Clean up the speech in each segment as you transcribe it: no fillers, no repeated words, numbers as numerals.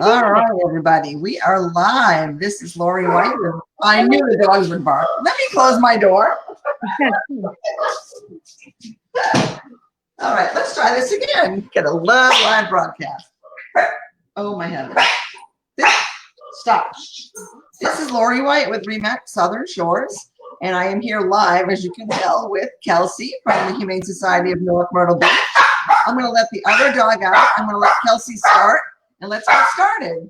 All right, everybody. We are live. This is Lori White. I knew the dogs would bark. Let me close my door. All right, let's try this again. Get a live broadcast. Oh, my heavens. Stop. This is Lori White with Remax Southern Shores, and I am here live, as you can tell, with Kelsey from the Humane Society of North Myrtle Beach. I'm going to let the other dog out. I'm going to let Kelsey start, and let's get started.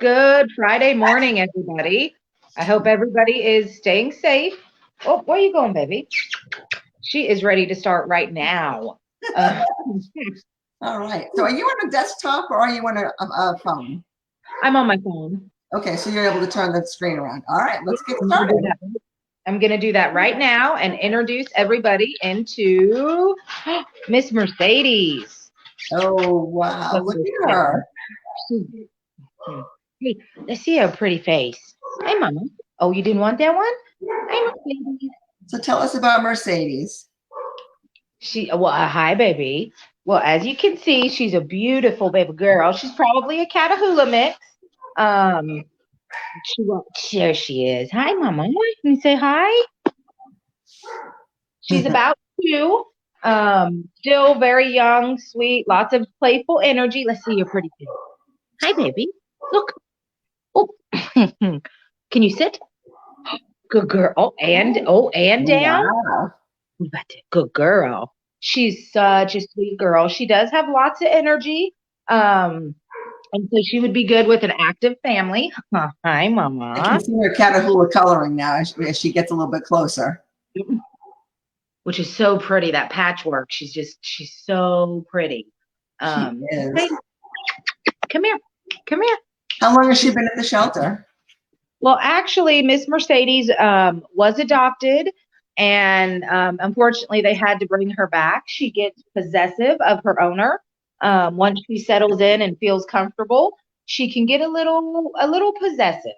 Good Friday morning, everybody. I hope everybody is staying safe. Oh, where are you going, baby? She is ready to start right now. All right. So are you on a desktop or are you on a phone? I'm on my phone. Okay, so you're able to turn the screen around. All right, let's get started. I'm going to do that right now and introduce everybody into Miss Mercedes. Oh, wow. Look at her. Hey, let's see her pretty face. Hi, Mama. Oh, you didn't want that one? Hi, Mercedes. So tell us about Mercedes. Hi, baby. Well, as you can see, she's a beautiful baby girl. She's probably a Catahoula mix. There she is. Hi, Mama. Can you say hi? She's about 2. Still very young, sweet, lots of playful energy. Let's see your pretty face. Hi, baby. Look. Oh, can you sit? Good girl. Oh, and down. Wow. Good girl. She's such a sweet girl. She does have lots of energy. And so she would be good with an active family. Hi, Mama. I can see her Catahoula coloring now as she gets a little bit closer. Which is so pretty, that patchwork. She's so pretty. She is. Hey, come here. How long has she been at the shelter? Well, actually, Miss Mercedes was adopted, and unfortunately, they had to bring her back. She gets possessive of her owner. Once she settles in and feels comfortable, she can get a little possessive.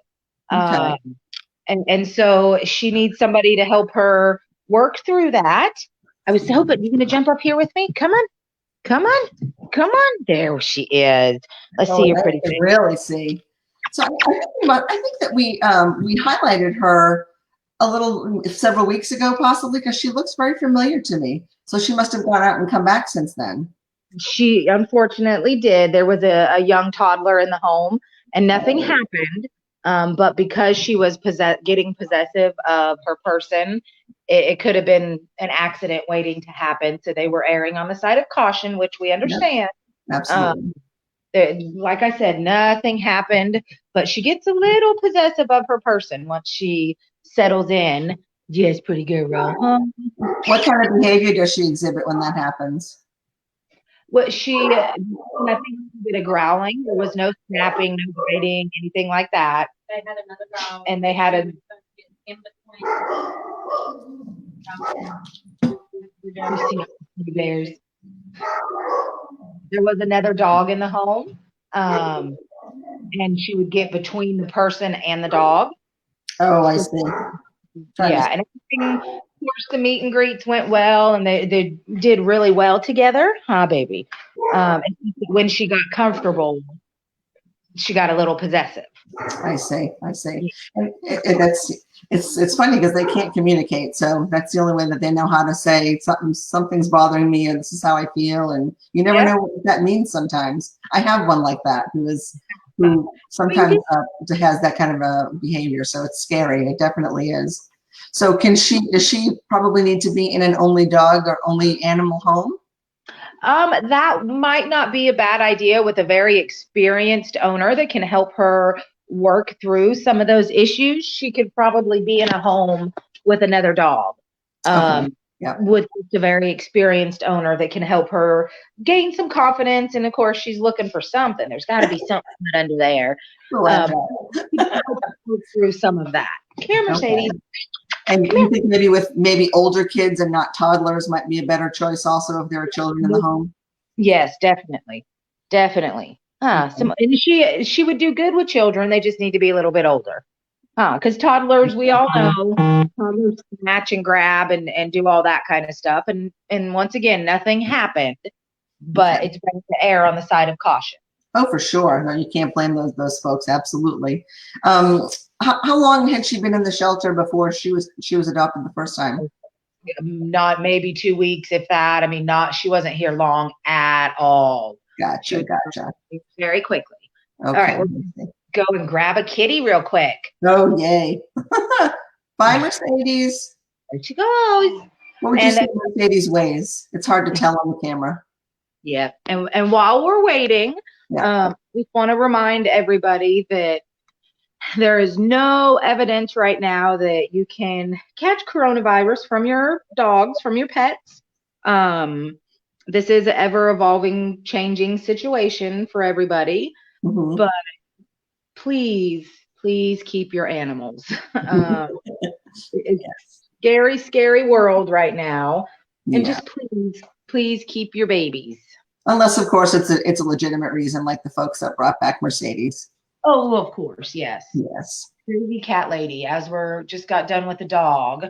Okay. And so she needs somebody to help her work through that. I was hoping, you going to jump up here with me? Come on. There she is. Let's see your pretty face. Really see. So I think that we highlighted her several weeks ago, possibly, because she looks very familiar to me. So she must have gone out and come back since then. She unfortunately did. There was a young toddler in the home, and nothing happened. But because she was getting possessive of her person, it could have been an accident waiting to happen. So they were erring on the side of caution, which we understand. Yep. Absolutely. Like I said, nothing happened, but she gets a little possessive of her person once she settles in. Yes, pretty girl. What kind of behavior does she exhibit when that happens? Well, I think she did a growling. There was no snapping, no biting, anything like that. They had another growl. And they had a in between. Bears. There was another dog in the home, and she would get between the person and the dog. Oh, I see. Yeah, and everything. Of course, the meet and greets went well, and they did really well together, huh, baby? And when she got comfortable, she got a little possessive. I see. And it's funny because they can't communicate, so that's the only way that they know how to say something's bothering me, and this is how I feel, and you never know what that means. Sometimes I have one like that who sometimes has that kind of a behavior, so it's scary. It definitely is. So does she probably need to be in an only dog or only animal home? That might not be a bad idea with a very experienced owner that can help her work through some of those issues. She could probably be in a home with another dog. Okay. Yeah. With a very experienced owner that can help her gain some confidence. And of course, she's looking for something. There's got to be something under there. Through some of that. Here, Mercedes. Okay. And you think maybe older kids and not toddlers might be a better choice also if there are children in the home? Yes, definitely. And she would do good with children. They just need to be a little bit older. Because toddlers, we all know, toddlers match and grab and do all that kind of stuff. And once again, nothing happened, but it's better to err on the side of caution. Oh, for sure. No, you can't blame those folks. Absolutely. How long had she been in the shelter before she was adopted the first time? Not maybe 2 weeks, if that. I mean, she wasn't here long at all. She Gotcha, was gotcha. very quickly. Okay. All right, we're gonna go and grab a kitty real quick. Oh, yay. Bye, Mercedes. There she goes. What would you say Mercedes weighs? It's hard to tell on the camera. Yeah, and while we're waiting, we want to remind everybody that there is no evidence right now that you can catch coronavirus from your dogs, from your pets. This is an ever-evolving, changing situation for everybody, but please keep your animals. It's a scary world right now, and just please keep your babies. Unless, of course, it's a legitimate reason, like the folks that brought back Mercedes. Oh, of course, yes. Yes. Crazy cat lady. As we're just got done with the dog,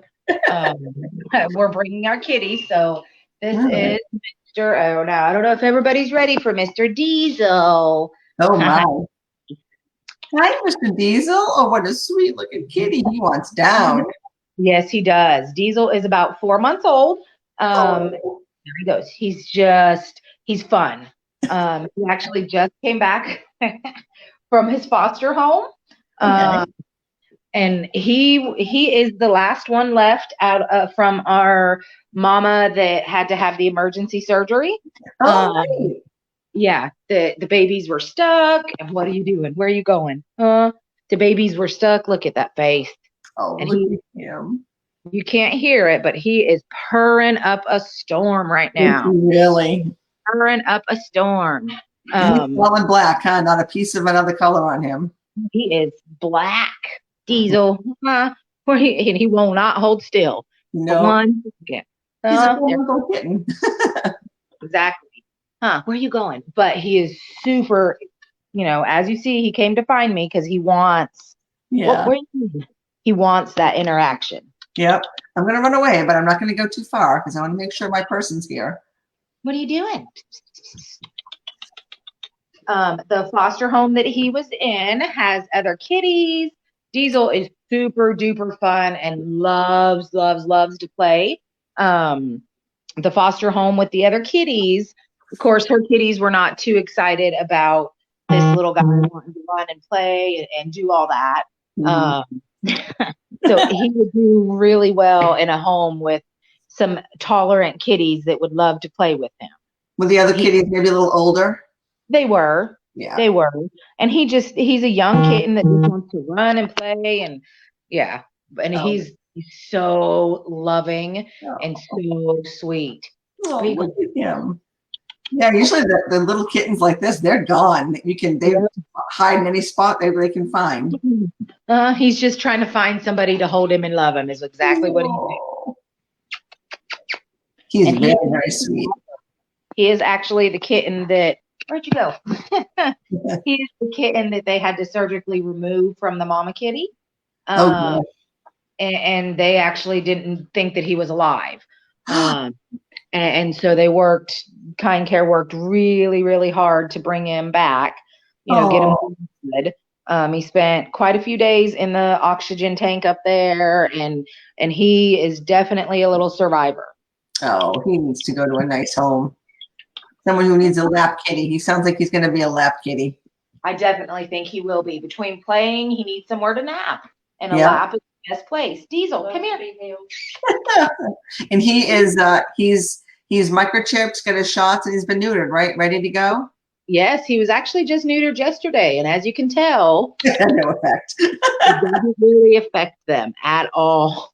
we're bringing our kitty. So this is Mr. Oh, now I don't know if everybody's ready for Mr. Diesel. Oh my! Hi, Mr. Diesel. Oh, what a sweet looking kitty. He wants down. Yes, he does. Diesel is about 4 months old. There he goes. He's fun. He actually just came back from his foster home. And he is the last one left out from our mama that had to have the emergency surgery. Yeah, the babies were stuck. And what are you doing? Where are you going? The babies were stuck. Look at that face. Oh, and look at him. You can't hear it, but he is purring up a storm right now. Really? Purring up a storm. He's all in black, huh? Not a piece of another color on him. He is black. Diesel. And he will not hold still. No. One second. He's a little kitten. Exactly. Where are you going? But he is super, as you see, he came to find me because he wants, he wants that interaction. Yep. I'm going to run away, but I'm not going to go too far because I want to make sure my person's here. What are you doing? The foster home that he was in has other kitties. Diesel is super duper fun and loves to play. The foster home with the other kitties, of course, her kitties were not too excited about this little guy wanting to run and play and do all that. So he would do really well in a home with some tolerant kitties that would love to play with him. Were the other kitties maybe a little older? They were. Yeah. They were. And he's a young kitten that just wants to run and play and he's so loving and so sweet. Oh, look at him. Yeah, usually the little kittens like this, they're gone. They hide in any spot they can find. He's just trying to find somebody to hold him and love him is exactly what he's doing. He's very, very sweet. He is actually the kitten that, where'd you go? He is the kitten that they had to surgically remove from the mama kitty. And they actually didn't think that he was alive. And so Kind Care worked really, really hard to bring him back, get him good. He spent quite a few days in the oxygen tank up there, and he is definitely a little survivor. Oh, he needs to go to a nice home. Someone who needs a lap kitty. He sounds like he's going to be a lap kitty. I definitely think he will be. Between playing, he needs somewhere to nap, and a lap is the best place. Diesel, come here. And he is he's microchipped, got his shots, and he's been neutered, right? Ready to go? Yes, he was actually just neutered yesterday, and as you can tell, no effect. It doesn't really affect them at all.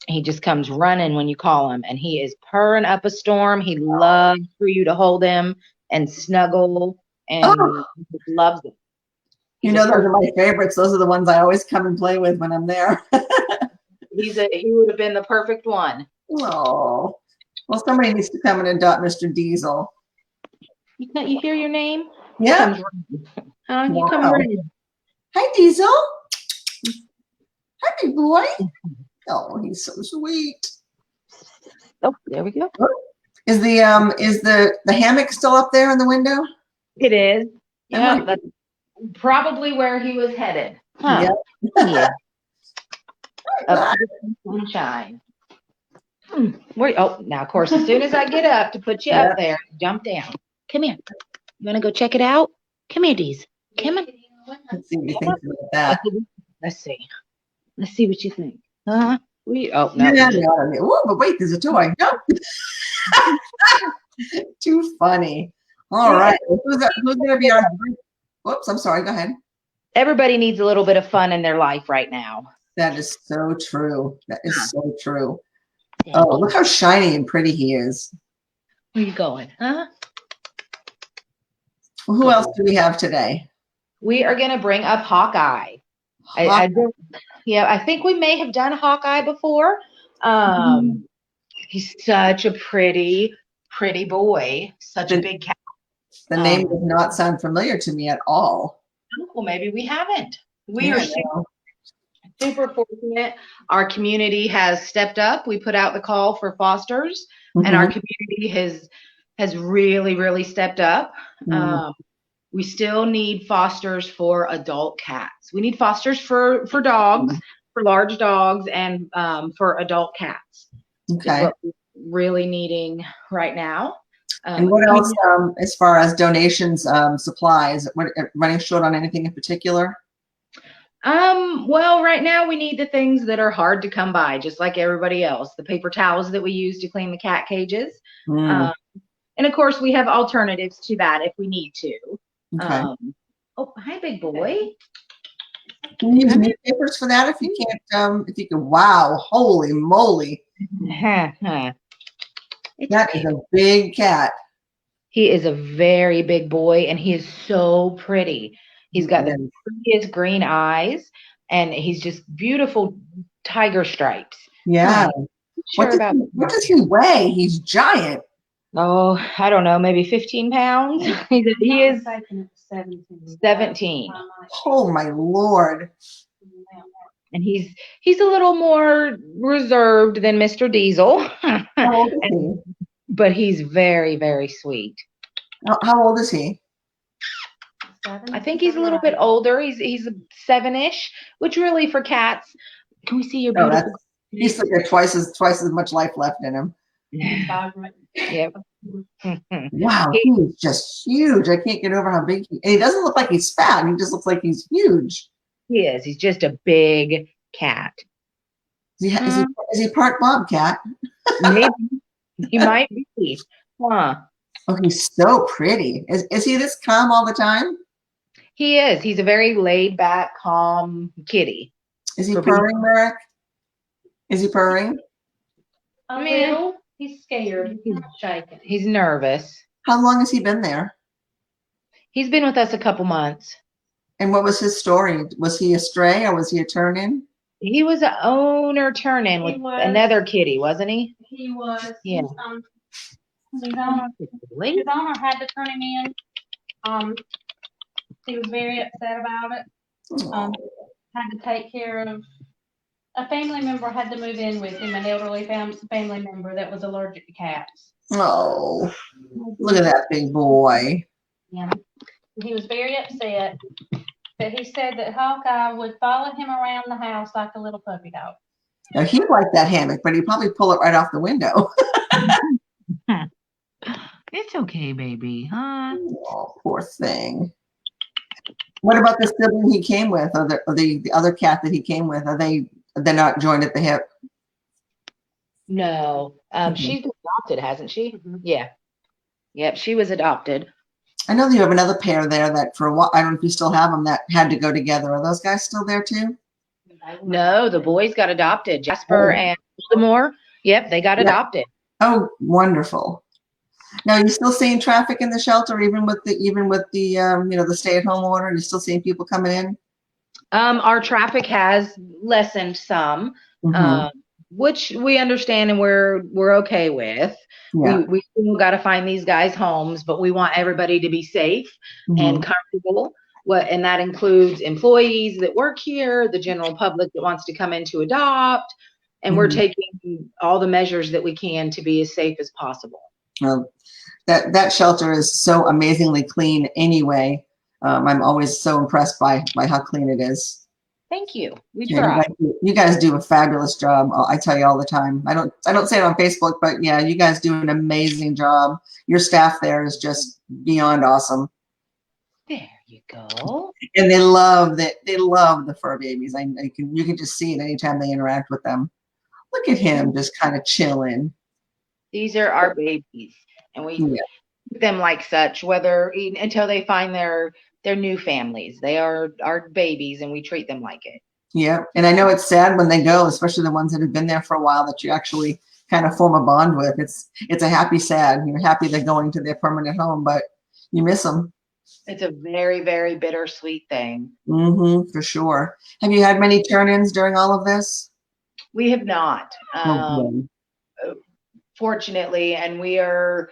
He just comes running when you call him, and he is purring up a storm. He loves for you to hold him and snuggle, and he loves it. Those are my favorites. Those are the ones I always come and play with when I'm there. He would have been the perfect one. Oh, well, somebody needs to come and adopt Mr. Diesel. You hear your name? Yeah. You come running. Hi, Diesel. Hi, big boy. Oh, he's so sweet. Oh, there we go. Is the hammock still up there in the window? It is. Yeah, might that's probably where he was headed. Huh. Yep. Yeah. Up to the sunshine. Oh, now, of course, as soon as I get up to put you up there, jump down. Come here. You want to go check it out? Come here, Deez. Come on. Let's see what you think about that. Let's see. Let's see what you think. Oh, no. Yeah, no. Ooh, but wait, there's a toy. No. Too funny. All right. Who's going to be our group? Whoops, I'm sorry. Go ahead. Everybody needs a little bit of fun in their life right now. That is so true. That is so true. Oh, look how shiny and pretty he is. Where you going? Huh? Well, who else do we have today? We are going to bring up Hawkeye. I think we may have done Hawkeye before. He's such a pretty boy. Such a big cat. The name does not sound familiar to me at all. Well, maybe we haven't. We are super fortunate. Our community has stepped up. We put out the call for fosters, and our community has really stepped up. We still need fosters for adult cats. We need fosters for dogs, for large dogs, and for adult cats. Okay. What we're really needing right now. And what else, as far as donations, supplies, running short on anything in particular? Well, right now we need the things that are hard to come by, just like everybody else. The paper towels that we use to clean the cat cages. And of course, we have alternatives to that if we need to. Okay. Oh, hi, big boy. Can you use newspapers for that if you can't? If you can, wow, holy moly. That is a big cat. He is a very big boy, and he is so pretty. He's got the prettiest green eyes, and he's just beautiful tiger stripes. Yeah. What does he weigh? He's giant. Oh, I don't know, maybe 15 pounds. He is 17. Oh my Lord. And he's a little more reserved than Mr. Diesel. How old is he? But he's very sweet. How old is he? I think he's a little bit older. He's 7-ish, which really for cats. Can we see your beautiful? He's like twice as much life left in him. Yep. Wow, he's just huge. I can't get over how big he is. And he doesn't look like he's fat. He just looks like he's huge. He is. He's just a big cat. Is he part bobcat? Maybe. He might be. Huh. Oh, he's so pretty. Is he this calm all the time? He is. He's a very laid back, calm kitty. Is he purring, Merrick? Is he purring? A little. He's scared. He's shaking. He's nervous. How long has he been there? He's been with us a couple months. And what was his story? Was he a stray or was he a turn-in? He was an owner turn-in with another kitty, wasn't he? He was. Yeah. His owner had to turn him in. He was very upset about it. Had to take care of a family member, had to move in with him, an elderly family member that was allergic to cats. Oh, look at that big boy. Yeah. He was very upset, but he said that Hawkeye would follow him around the house like a little puppy dog. Now, he'd like that hammock, but he'd probably pull it right off the window. It's okay, baby, huh? Oh, poor thing. What about the sibling he came with, or the other cat that he came with? They're not joined at the hip? No. She's been adopted, hasn't she? Yeah. Yep, she was adopted. I know that you have another pair there that for a while, I don't know if you still have them, that had to go together. Are those guys still there too? No, the boys got adopted. Jasper and Baltimore. Yep, they got adopted. Oh, wonderful. Now, are you still seeing traffic in the shelter, even with the the stay-at-home order? Are you still seeing people coming in? Our traffic has lessened some, which we understand and we're okay with. Yeah. We still got to find these guys homes, but we want everybody to be safe and comfortable. And that includes employees that work here, the general public that wants to come in to adopt, and we're taking all the measures that we can to be as safe as possible. Well, that shelter is so amazingly clean anyway. I'm always so impressed by how clean it is. Thank you. We Yeah, try. you guys do a fabulous job. I tell you all the time. I don't say it on Facebook, but yeah, you guys do an amazing job. Your staff there is just beyond awesome. There you go. And they love the fur babies. You can just see it anytime they interact with them. Look at him just kind of chilling. These are our babies, and we Yeah. treat them like such, until they find their new families. They are our babies, and we treat them like it. Yeah, and I know it's sad when they go, especially the ones that have been there for a while, that you actually kind of form a bond with. It's a happy sad. You're happy they're going to their permanent home, but you miss them. It's a very, very bittersweet thing. For sure. Have you had many turn-ins during all of this? We have not, Oh, fortunately, and we're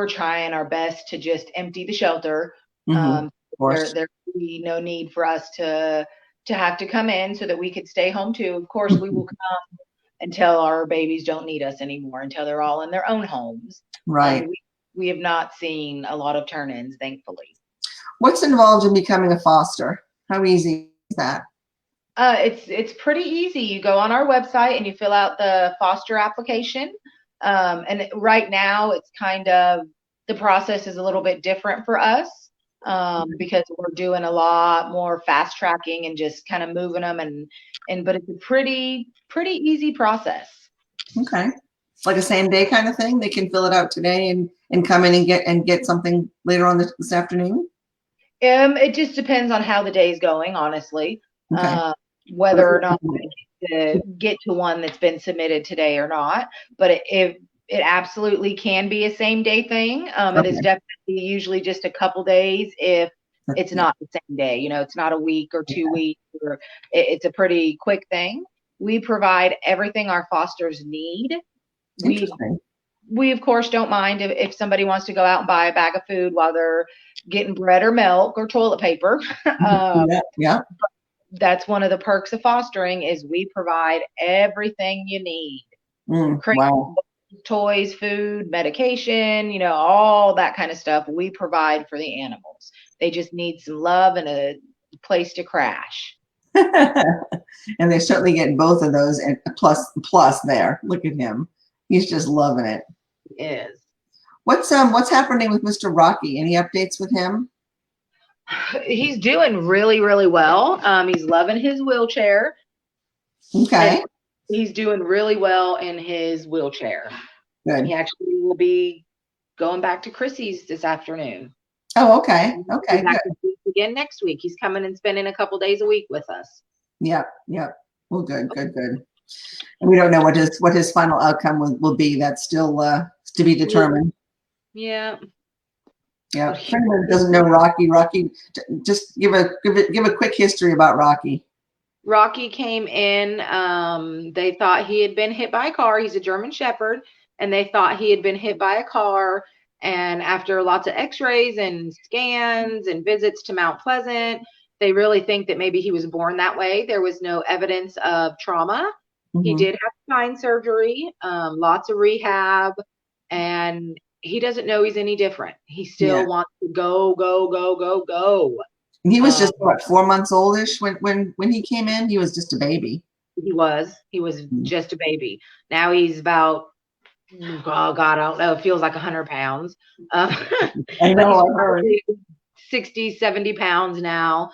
trying our best to just empty the shelter. of course. There would be no need for us to have to come in, so that we could stay home too. Of course, we will come until our babies don't need us anymore, until they're all in their own homes. Right. We have not seen a lot of turn-ins, thankfully. What's involved in becoming a foster? How easy is that? It's pretty easy. You go on our website and you fill out the foster application. And right now it's kind of, the process is a little bit different for us, because we're doing a lot more fast tracking and just kind of moving them, but it's a pretty easy process. Okay. Like a same day kind of thing? They can fill it out today and come in and get something later on this afternoon? It just depends on how the day's going, honestly. Okay. Whether or not we get to one that's been submitted today or not. But it absolutely can be a same day thing. It is definitely usually just a couple days if it's not the same day. It's not a week or 2 weeks, or it's a pretty quick thing. We provide everything our fosters need. We of course don't mind if somebody wants to go out and buy a bag of food while they're getting bread or milk or toilet paper. Yeah. That's one of the perks of fostering, is we provide everything you need. Wow. Toys, food, medication, all that kind of stuff we provide for the animals. They just need some love and a place to crash. And they certainly get both of those, and plus there. Look at him. He's just loving it. He is. What's happening with Mr. Rocky? Any updates with him? He's doing really, really well. He's loving his wheelchair. Okay. He's doing really well in his wheelchair. Good. He actually will be going back to Chrissy's this afternoon. Oh, okay. Okay. Back again next week. He's coming and spending a couple days a week with us. Yep. Well, good. And we don't know what his final outcome will be. That's still to be determined. Yeah. Yeah. For anyone who doesn't know Rocky, just give a quick history about Rocky. Rocky came in. They thought he had been hit by a car. He's a German Shepherd, and they thought he had been hit by a car. And after lots of X-rays and scans and visits to Mount Pleasant, they really think that maybe he was born that way. There was no evidence of trauma. He did have spine surgery, lots of rehab, and he doesn't know he's any different. He still wants to go. He was just what, 4 months oldish when he came in. He was just a baby. He was just a baby. Now he's about, oh God, I don't know. It feels like 100 pounds. I know. I heard. 60, 70 pounds now.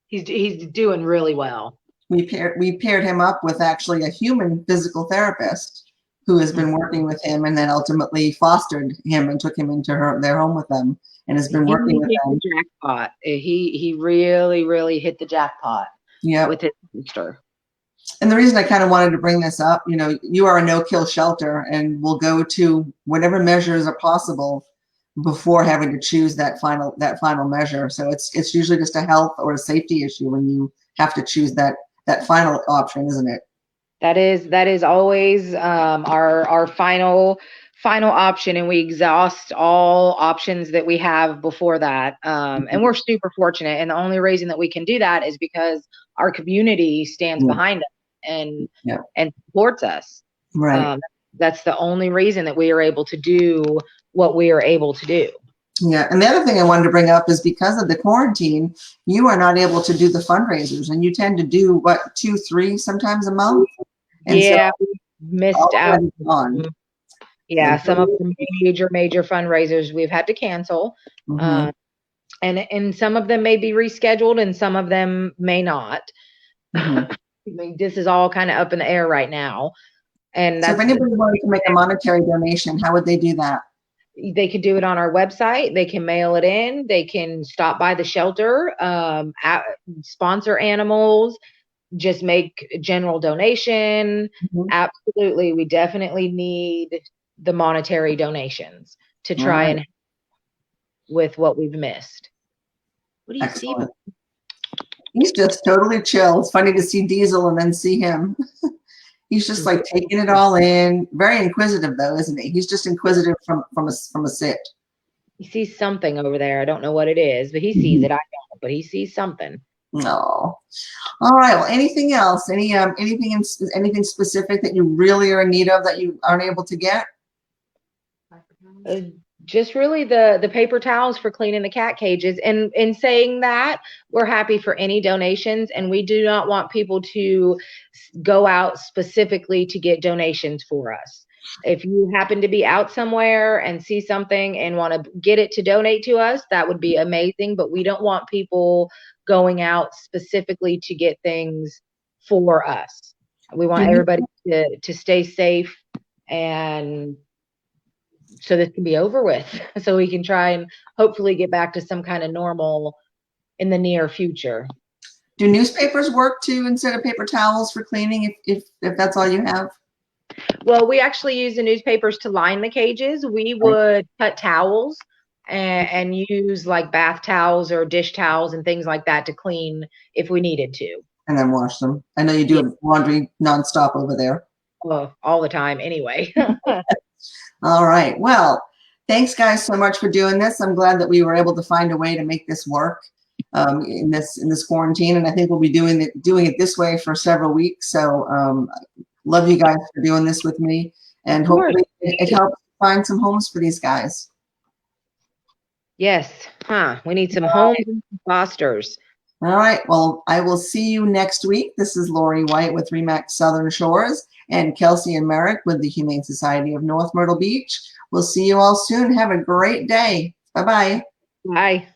He's doing really well. We paired him up with actually a human physical therapist who has been working with him, and then ultimately fostered him and took him into their home with them, and has been working with them. The jackpot. He really, really hit the jackpot. Yeah. With his sister. And the reason I kind of wanted to bring this up, you are a no-kill shelter, and we'll go to whatever measures are possible before having to choose that final measure. So it's usually just a health or a safety issue when you have to choose that final option, isn't it? That is always our final option, and we exhaust all options that we have before that. And we're super fortunate, and the only reason that we can do that is because our community stands behind us and supports us. Right. That's the only reason that we are able to do what we are able to do. Yeah, and the other thing I wanted to bring up is because of the quarantine, you are not able to do the fundraisers, and you tend to do what, 2, 3, sometimes a month. And Yeah, so we missed all of out. that is gone. Yeah, And some of the major fundraisers we've had to cancel. Mhm. And some of them may be rescheduled and some of them may not. Mhm. I mean, this is all kind of up in the air right now. And So if that's, anybody wanted to make a monetary donation, how would they do that? they could do it on our website. They can mail it in. They can stop by the shelter, sponsor animals, just make a general donation. Mhm. Absolutely. We definitely need the monetary donations to All try right. and help with what we've missed. What do you see? Excellent. He's just totally chill. It's funny to see Diesel and then see him. He's just like taking it all in. Very inquisitive though, isn't he? He's just inquisitive from a sit. He sees something over there. I don't know what it is, but he sees it. I don't, but he sees something. No. All right. Well, anything else? Anything specific that you really are in need of that you aren't able to get? Just really the paper towels for cleaning the cat cages. And in saying that, we're happy for any donations, and we do not want people to go out specifically to get donations for us. If you happen to be out somewhere and see something and want to get it to donate to us, that would be amazing. But we don't want people going out specifically to get things for us. We want everybody to stay safe, and so this can be over with, so we can try and hopefully get back to some kind of normal in the near future. Do newspapers work too instead of paper towels for cleaning if that's all you have? Well, we actually use the newspapers to line the cages. We would cut towels and use like bath towels or dish towels and things like that to clean if we needed to. And then wash them. I know you do laundry nonstop over there. Well, all the time anyway. All right. Well, thanks guys so much for doing this. I'm glad that we were able to find a way to make this work in this quarantine, and I think we'll be doing it this way for several weeks. So love you guys for doing this with me, and hopefully it helps find some homes for these guys. Yes. We need some homes and some fosters. All right. Well, I will see you next week. This is Lori White with RE/MAX Southern Shores and Kelsey and Merrick with the Humane Society of North Myrtle Beach. We'll see you all soon. Have a great day. Bye-bye. Bye.